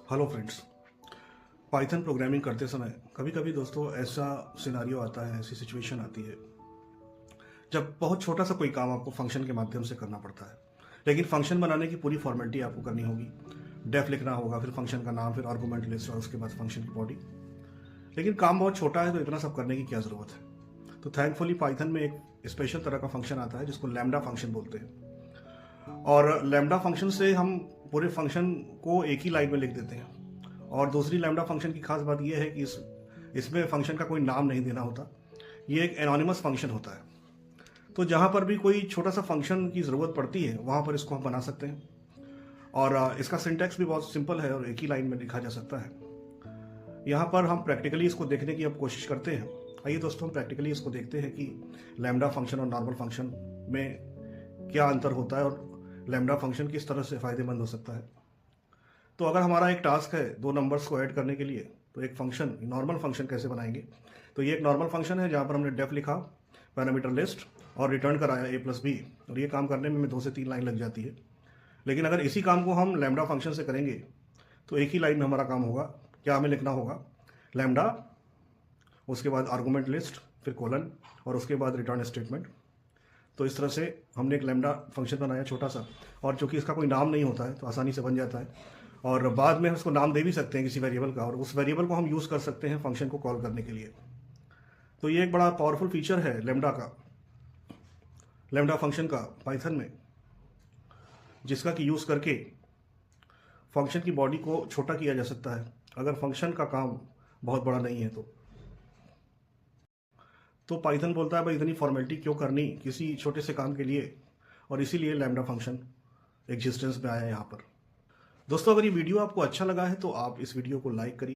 Hello friends. Python programming करते समय कभी कभी दोस्तों ऐसा सिनारियो आता है, ऐसी सिचुएशन आती है जब बहुत छोटा सा कोई काम आपको फंक्शन के माध्यम से करना पड़ता है। लेकिन फंक्शन बनाने की पूरी फॉर्मेलिटी आपको करनी होगी। डेफ लिखना होगा, फिर फंक्शन का नाम, फिर आर्गूमेंट लिस्ट और उसके बाद फंक्शन की बॉडी। लेकिन काम बहुत छोटा है तो इतना सब करने की क्या ज़रूरत है। तो थैंकफुली पाइथन में एक स्पेशल तरह का फंक्शन आता है जिसको लैम्डा फंक्शन बोलते हैं। और लैम्डा फंक्शन से हम पूरे फंक्शन को एक ही लाइन में लिख देते हैं। और दूसरी लैम्डा फंक्शन की खास बात यह है कि इसमें फंक्शन का कोई नाम नहीं देना होता। ये एक एनोनिमस फंक्शन होता है। तो जहाँ पर भी कोई छोटा सा फंक्शन की ज़रूरत पड़ती है वहाँ पर इसको हम बना सकते हैं। और इसका सिंटैक्स भी बहुत सिंपल है और एक ही लाइन में लिखा जा सकता है। यहाँ पर हम प्रैक्टिकली इसको देखने की अब कोशिश करते हैं। आइए दोस्तों, हम प्रैक्टिकली इसको देखते हैं कि लैम्डा फंक्शन और नॉर्मल फंक्शन में क्या अंतर होता है और लैम्डा फंक्शन किस तरह से फ़ायदेमंद हो सकता है। तो अगर हमारा एक टास्क है दो नंबर्स को ऐड करने के लिए, तो एक फंक्शन, नॉर्मल फंक्शन कैसे बनाएंगे। तो ये एक नॉर्मल फंक्शन है जहाँ पर हमने डेफ लिखा, पैरामीटर लिस्ट और रिटर्न कराया a+b। और ये काम करने में 2 से 3 लाइन लग जाती है। लेकिन अगर इसी काम को हम लैम्डा फंक्शन से करेंगे तो एक ही लाइन में हमारा काम होगा। क्या हमें लिखना होगा, लैम्डा, उसके बाद आर्गूमेंट लिस्ट, फिर कोलन और उसके बाद रिटर्न स्टेटमेंट। तो इस तरह से हमने एक लैम्डा फंक्शन बनाया छोटा सा, और चूंकि इसका कोई नाम नहीं होता है तो आसानी से बन जाता है। और बाद में हम उसको नाम दे भी सकते हैं किसी वेरिएबल का, और उस वेरिएबल को हम यूज़ कर सकते हैं फंक्शन को कॉल करने के लिए। तो ये एक बड़ा पावरफुल फीचर है लैम्डा फंक्शन का पाइथन में, जिसका कि यूज़ करके फंक्शन की बॉडी को छोटा किया जा सकता है अगर फंक्शन का काम बहुत बड़ा नहीं है तो पाइथन बोलता है भाई इतनी फॉर्मेलिटी क्यों करनी किसी छोटे से काम के लिए, और इसीलिए लैम्डा फंक्शन एग्जिस्टेंस में आया है यहाँ पर। दोस्तों, अगर ये वीडियो आपको अच्छा लगा है तो आप इस वीडियो को लाइक करिए।